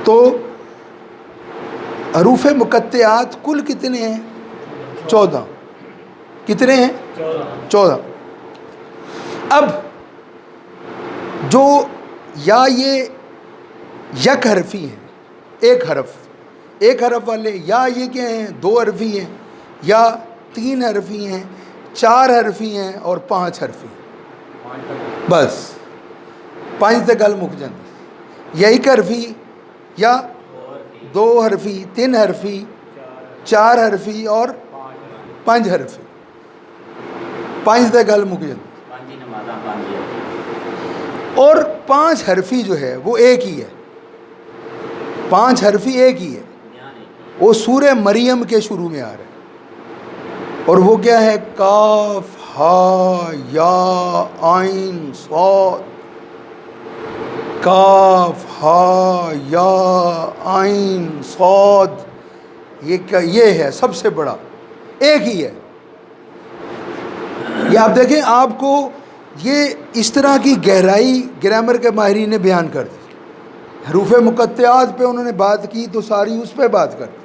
تو حروف مقطعات کل کتنے ہیں؟ 14. کتنے ہیں؟ 14. اب جو یا یہ یک حرفی ہیں، ایک حرف والے، یا یہ کیا ہیں؟ 2 حرفی ہیں، یا 3 حرفی ہیں، 4 حرفی ہیں اور 5 حرفی ہیں. بس 5 تے گل مک جاندی. یا 1 حرفی، یا 2 حرفی، 3 حرفی، 4 حرفی اور 5 حرفی. 5 تے گل مک جاندی. اور 5 حرفی جو ہے وہ ایک ہی ہے. 5 حرفی ایک ہی ہے. وہ سورہ مریم کے شروع میں آ رہا ہے، اور وہ کیا ہے؟ کاف ہا یا عین صاد. کاف ہا یا عین صاد. یہ ہے سب سے بڑا، ایک ہی ہے. یہ آپ دیکھیں، آپ کو یہ اس طرح کی گہرائی گرامر کے ماہرین نے بیان کر دی. حروف مقطعات پہ انہوں نے بات کی تو ساری اس پہ بات کر دی.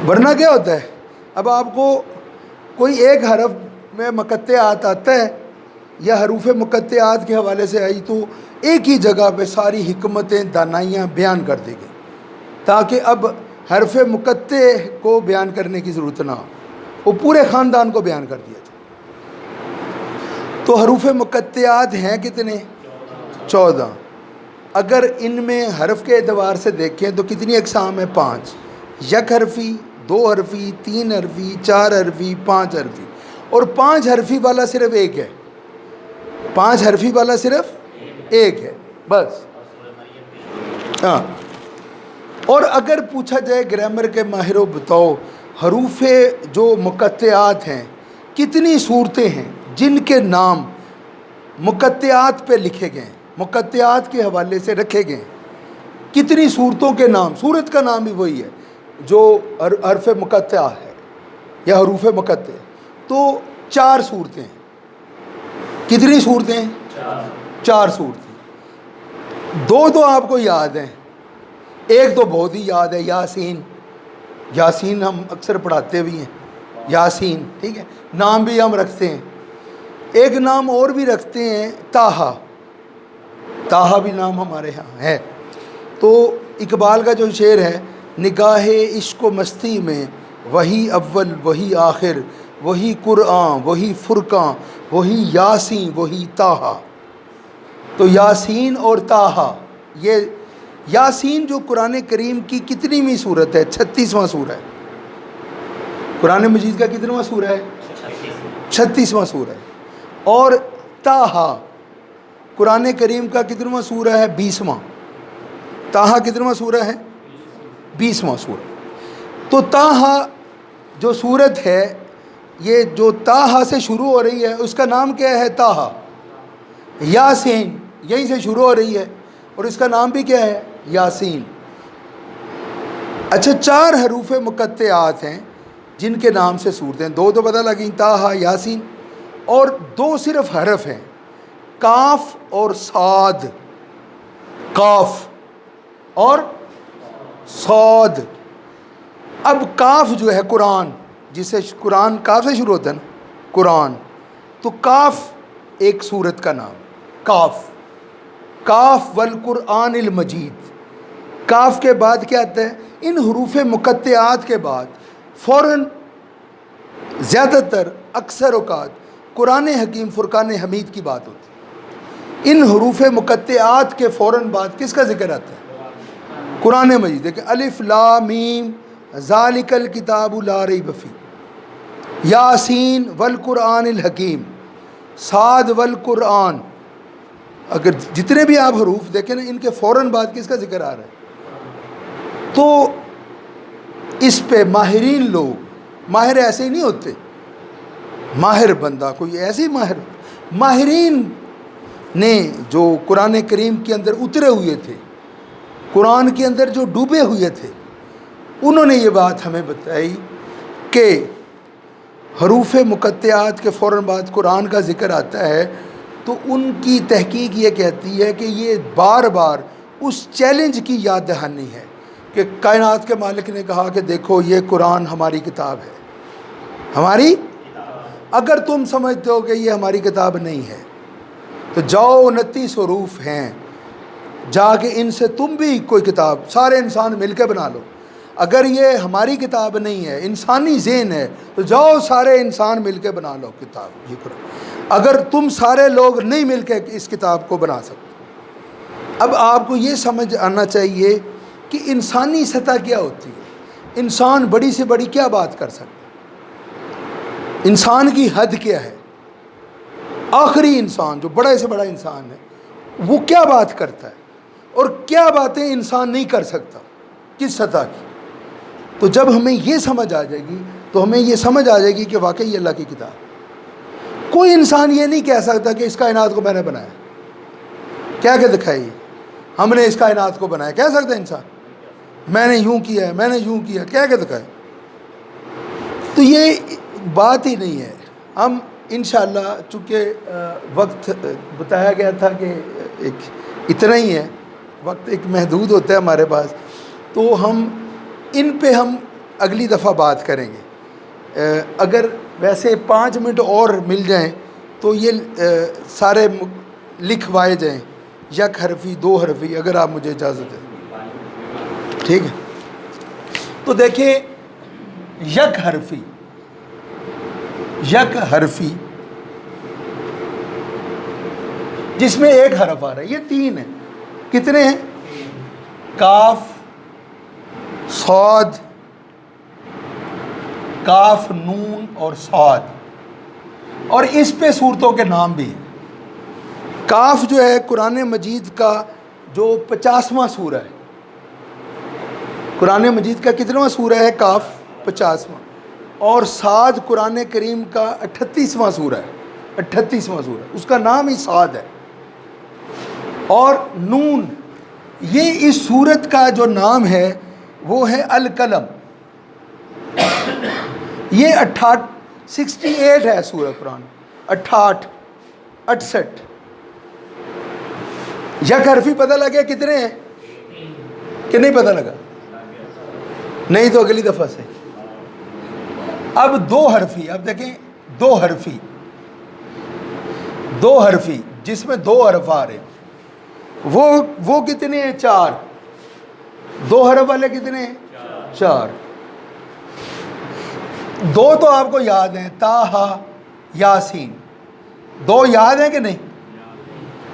ورنہ کیا ہوتا ہے، اب آپ کو کوئی ایک حرف میں مقطعات آتا ہے یا حروف مقطعات کے حوالے سے آئی تو ایک ہی جگہ پہ ساری حکمتیں دانائیاں بیان کر دی گئی، تاکہ اب حرف مقطع کو بیان کرنے کی ضرورت نہ ہو، وہ پورے خاندان کو بیان کر دیا تھا. تو حروف مقطعات ہیں کتنے؟ 14. اگر ان میں حرف کے اعتبار سے دیکھیں تو کتنی اقسام ہیں؟ 5. یک حرفی، 2 حرفی، 3 حرفی، 4 حرفی، 5 حرفی. اور 5 حرفی والا صرف ایک ہے. 5 حرفی والا صرف ایک ہے بس. ہاں. اور اگر پوچھا جائے گرامر کے ماہروں بتاؤ حروف جو مقطعات ہیں کتنی صورتیں ہیں جن کے نام مقطعات پہ لکھے گئے ہیں، مقطعات کے حوالے سے رکھے گئے ہیں؟ کتنی صورتوں کے نام؟ صورت کا نام بھی وہی ہے جو حرف مقطع ہے یا حروف مقطع. تو 4 صورتیں ہیں. کتنی صورتیں؟ 4 صورتیں. 2 تو آپ کو یاد ہیں، ایک تو بہت ہی یاد ہے، یاسین. یاسین ہم اکثر پڑھاتے بھی ہیں، یاسین، ٹھیک ہے، نام بھی ہم رکھتے ہیں. ایک نام اور بھی رکھتے ہیں، طٰہٰ. طٰہٰ بھی نام ہمارے ہاں ہے. تو اقبال کا جو شعر ہے، نگاہ عشق و مستی میں وہی اول وہی آخر، وہی قرآن وہی فرقان، وہی یاسین وہی طٰہٰ. تو یاسین اور طٰہٰ، یہ یاسین جو قرآن کریم کی کتنیویں سورت ہے؟ 36واں سورہ ہے. قرآن مجید کا کتنواں سورہ ہے؟ 36واں سورہ ہے. اور طٰہٰ قرآن کریم کا کتنواں سورہ ہے؟ 20واں. طٰہٰ کتنواں سورہ ہے؟ 20واں سورہ. تو طٰہٰ جو سورت ہے، یہ جو طٰہٰ سے شروع ہو رہی ہے اس کا نام کیا ہے؟ طٰہٰ. یاسین یہیں سے شروع ہو رہی ہے اور اس کا نام بھی کیا ہے؟ یاسین. اچھا، 4 حروف مقطعات ہیں جن کے نام سے صورتیں. 2 تو پتہ لگیں، طٰہٰ، یاسین. اور 2 صرف حرف ہیں، کاف اور صاد. کاف اور صاد. اب کاف جو ہے قرآن، جسے قرآن کاف سے شروع ہوتا ہے نا، قرآن. تو کاف ایک سورت کا نام، کاف. کاف والقرآن المجید. کاف کے بعد کیا آتا ہے؟ ان حروف مقطعات کے بعد فوراً زیادہ تر اکثر اوقات قرآن حکیم فرقان حمید کی بات ہوتی ہے. ان حروف مقطعات کے فوراً بعد کس کا ذکر آتا ہے؟ قرآن مجید. دیکھیں، الف لام میم ذالک الکتاب لا ریب فیہ، یاسین والقرآن الحکیم، صاد والقرآن. اگر جتنے بھی آپ حروف دیکھیں نا، ان کے فوراً بعد کس کا ذکر آ رہا ہے؟ تو اس پہ ماہرین لوگ، ماہر ایسے ہی نہیں ہوتے، ماہر بندہ کوئی ایسے ہی ماہرین نے جو قرآن کریم کے اندر اترے ہوئے تھے، قرآن کے اندر جو ڈوبے ہوئے تھے، انہوں نے یہ بات ہمیں بتائی کہ حروف مقطعات کے فوراً بعد قرآن کا ذکر آتا ہے تو ان کی تحقیق یہ کہتی ہے کہ یہ بار بار اس چیلنج کی یاد دہانی ہے کہ کائنات کے مالک نے کہا کہ دیکھو یہ قرآن ہماری کتاب ہے، ہماری، اگر تم سمجھتے ہو کہ یہ ہماری کتاب نہیں ہے تو جاؤ 29 حروف ہیں، جا کے ان سے تم بھی کوئی کتاب سارے انسان مل کے بنا لو۔ اگر یہ ہماری کتاب نہیں ہے، انسانی ذہن ہے، تو جاؤ سارے انسان مل کے بنا لو کتاب یہ قرآن، اگر تم سارے لوگ نہیں مل کے اس کتاب کو بنا سکتے۔ اب آپ کو یہ سمجھ آنا چاہیے کہ انسانی سطح کیا ہوتی ہے، انسان بڑی سے بڑی کیا بات کر سکتا ہے، انسان کی حد کیا ہے، آخری انسان جو بڑے سے بڑا انسان ہے وہ کیا بات کرتا ہے اور کیا باتیں انسان نہیں کر سکتا، کس سطح کی۔ تو جب ہمیں یہ سمجھ آ جائے گی تو ہمیں یہ سمجھ آ جائے گی کہ واقعی یہ اللہ کی کتاب۔ کوئی انسان یہ نہیں کہہ سکتا کہ اس کائنات کو میں نے بنایا، کہہ کے دکھائیے ہم نے اس کائنات کو بنایا، کہہ سکتا ہے انسان میں نے یوں کیا ہے، میں نے یوں کیا، کہہ کے دکھائے؟ تو یہ بات ہی نہیں ہے۔ ہم انشاءاللہ چونکہ وقت بتایا گیا تھا کہ ایک اتنا ہی ہے، وقت ایک محدود ہوتا ہے ہمارے پاس، تو ہم ان پہ ہم اگلی دفعہ بات کریں گے۔ اگر ویسے 5 منٹ اور مل جائیں تو یہ سارے لکھوائے جائیں، یک حرفی 2 حرفی، اگر آپ مجھے اجازت ہے، ٹھیک ہے؟ تو دیکھیں یک حرفی، یک حرفی جس میں ایک حرف آ رہا ہے، یہ 3 ہیں، کتنے ہیں؟ کاف، صاد، کاف، نون اور صاد، اور اس پہ صورتوں کے نام بھی ہیں۔ کاف جو ہے قرآن مجید کا جو 50واں سورہ ہے، قرآن مجید کا کتنواں سورہ ہے؟ کاف 50واں، اور صاد قرآن کریم کا 38واں سورہ ہے، 38واں سورہ، اس کا نام ہی صاد ہے۔ اور نون، یہ اس سورت کا جو نام ہے وہ ہے القلم، یہ 68 ہے سورہ قرآن، 68۔ یک حرفی پتہ لگے کتنے ہیں کہ نہیں پتہ لگا؟ نہیں تو اگلی دفعہ سے۔ اب 2 حرفی، اب دیکھیں 2 حرفی، 2 حرفی جس میں 2 حرف آ رہے ہیں، وہ کتنے ہیں؟ 4۔ 2 حرف والے کتنے ہیں؟ 4۔ 2 تو آپ کو یاد ہیں، تا ہا یاسین، 2 یاد ہیں کہ نہیں؟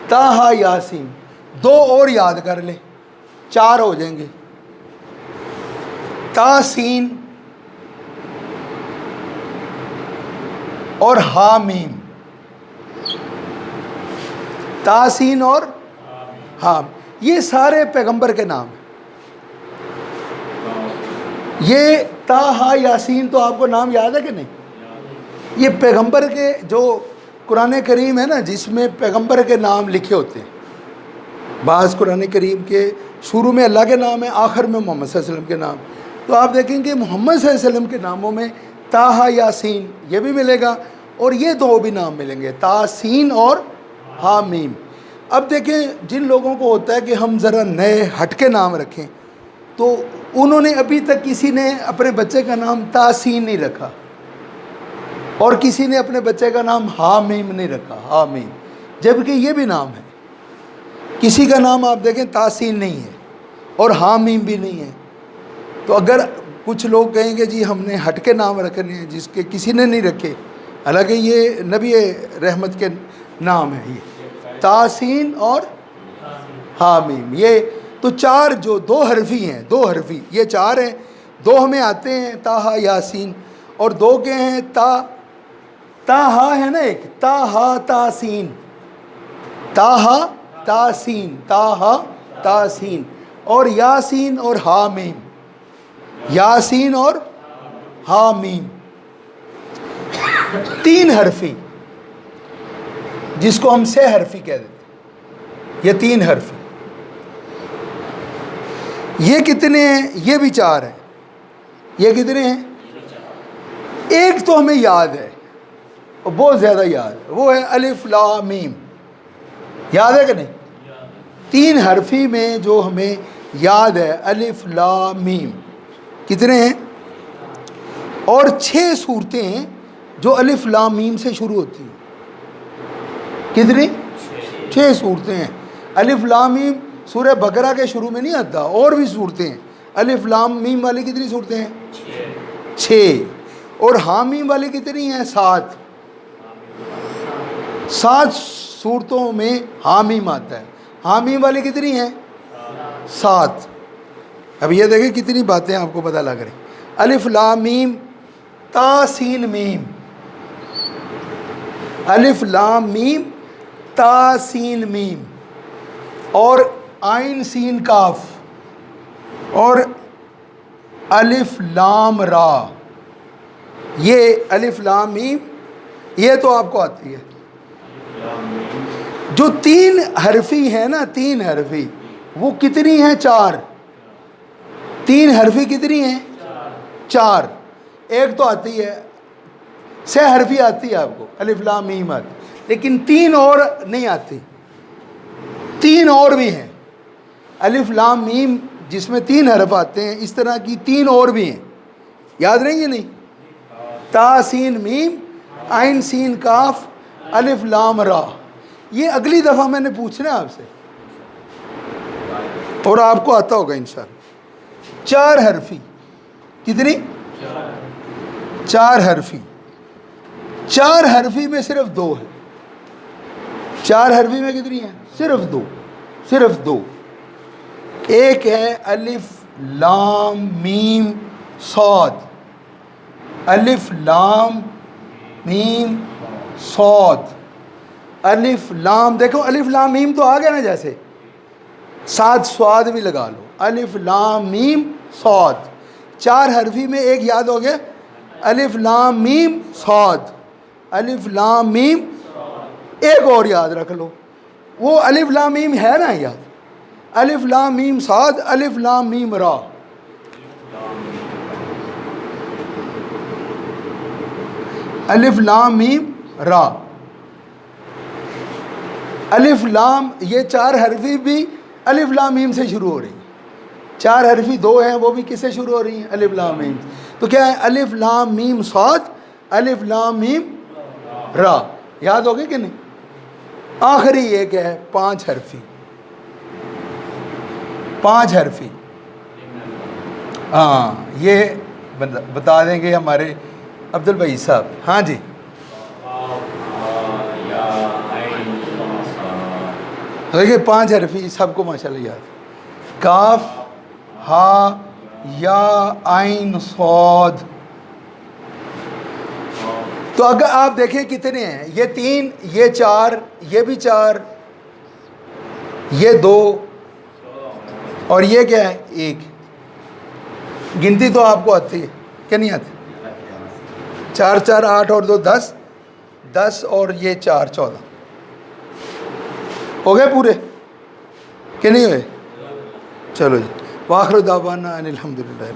تا ہا یاسین، 2 اور یاد کر لیں، 4 ہو جائیں گے۔ تا سین اور ہا میم، تا سین اور ہاں، یہ سارے پیغمبر کے نام ہیں۔ یہ تا ہا یاسین تو آپ کو نام یاد ہے کہ نہیں؟ یہ پیغمبر کے جو قرآن کریم ہے نا، جس میں پیغمبر کے نام لکھے ہوتے ہیں، بعض قرآن کریم کے شروع میں اللہ کے نام ہے، آخر میں محمد صلی اللہ علیہ وسلم کے نام، تو آپ دیکھیں گے محمد صلی اللہ علیہ وسلم کے ناموں میں تا ہا یاسین یہ بھی ملے گا، اور یہ 2 بھی نام ملیں گے، تا سین اور ہا میم۔ اب دیکھیں جن لوگوں کو ہوتا ہے کہ ہم ذرا نئے ہٹ کے نام رکھیں، تو انہوں نے ابھی تک کسی نے اپنے بچے کا نام تا سین نہیں رکھا، اور کسی نے اپنے بچے کا نام ہا میم نہیں رکھا، ہا میم، جبکہ یہ بھی نام ہے۔ کسی کا نام آپ دیکھیں تا سین نہیں ہے اور ہا میم بھی نہیں ہے۔ تو اگر کچھ لوگ کہیں گے جی ہم نے ہٹ کے نام رکھنے ہیں جس کے کسی نے نہیں رکھے، حالانکہ یہ نبی رحمت کے نام ہے، یہ تا سین اور ہا میم، یہ تو 4 جو 2 حرفی ہیں، 2 حرفی یہ 4 ہیں، 2 ہمیں آتے ہیں تا ہا یاسین، اور 2 کے ہیں تا ہا ہے نا، ایک تا ہا تا سین، تا ہا تا سین، تا ہا تا سین، اور یاسین اور ہا میم، یاسین اور ہا میم، 3 حرفی جس کو ہم 6 حرفی کہہ دیتے ہیں، یہ 3 حرفی۔ یہ کتنے ہیں؟ یہ بھی 4 ہیں۔ یہ کتنے ہیں؟ ایک تو ہمیں یاد ہے، بہت زیادہ یاد ہے، وہ ہے الف لام میم، یاد ہے کہ نہیں؟ 3 حرفی میں جو ہمیں یاد ہے الف لام میم، کتنے ہیں؟ اور 6 صورتیں ہیں جو الف لام میم سے شروع ہوتی ہیں. کتنی؟ 6 صورتیں ہیں. الف لام میم سورہ بقرہ کے شروع میں نہیں آتا، اور بھی صورتیں ہیں. الف لام میم والی کتنی صورتیں ہیں؟ 6. اور حامیم والی کتنی ہیں؟ 7. 7 صورتوں میں حامیم آتا ہے. حامیم والی کتنی ہیں؟ 7. اب یہ دیکھیں کتنی باتیں آپ کو پتہ لگ رہی. الف لام میم تا سین میم، الف لام میم تا سین میم، اور عین سین کاف، اور الف لام را. یہ الف لام میم یہ تو آپ کو آتی ہے. جو 3 حرفی ہیں نا، 3 حرفی، وہ کتنی ہیں؟ 4. 3 حرفی کتنی ہیں؟ 4. ایک تو آتی ہے 6 حرفی آتی ہے آپ کو، الف لام میم آتی، لیکن 3 اور نہیں آتی. 3 اور بھی ہیں. الف لام میم جس میں 3 حرف آتے ہیں، اس طرح کی 3 اور بھی ہیں. یاد رہیں گے نہیں؟ تا سین میم، عین سین کاف، الف لام را. یہ اگلی دفعہ میں نے پوچھنا ہے آپ سے، اور آپ کو آتا ہوگا انشاءاللہ. 4 حرفی کتنی؟ 4 حرفی. 4 حرفی میں صرف 2 ہے. 4 حرفی میں کتنی ہیں؟ صرف 2. صرف 2. ایک ہے الف لام میم صاد. الف لام میم صاد. الف لام، دیکھو الف لام میم تو آ گیا نا، جیسے ساتھ سواد بھی لگا لو. الف لام میم صاد. 4 حرفی میں ایک یاد ہو گیا، الف لام میم صاد. الف لام میم. ایک اور یاد رکھ لو، وہ الف لام میم ہے نا یاد، الف لام میم صاد، الف لام میم را. الف لام میم را. الف لام، یہ 4 حرفی بھی الف لام میم سے شروع ہو رہی ہیں. 4 حرفی 2 ہیں، وہ بھی کس سے شروع ہو رہی ہیں؟ الف لام میم. تو کیا ہے؟ الف لام میم صاد، الف لام میم را. یاد ہوگی کہ نہیں؟ آخری ایک ہے 5 حرفی. 5 حرفی، ہاں یہ بتا دیں گے ہمارے عبد البئی صاحب. ہاں جی. دیکھیے 5 حرفی سب کو ماشاءاللہ یاد. کاف، ہا، یا، عین، صاد. تو اگر آپ دیکھیں کتنے ہیں، یہ 3، یہ 4، یہ بھی 4، یہ 2، اور یہ کیا ہے؟ 1. گنتی تو آپ کو آتی ہے کہ نہیں آتی؟ 4 4 8 اور 2 10، 10 اور یہ 4 14. ہو گئے پورے کہ نہیں ہوئے؟ چلو جی. وآخر دعوانا ان الحمدللہ.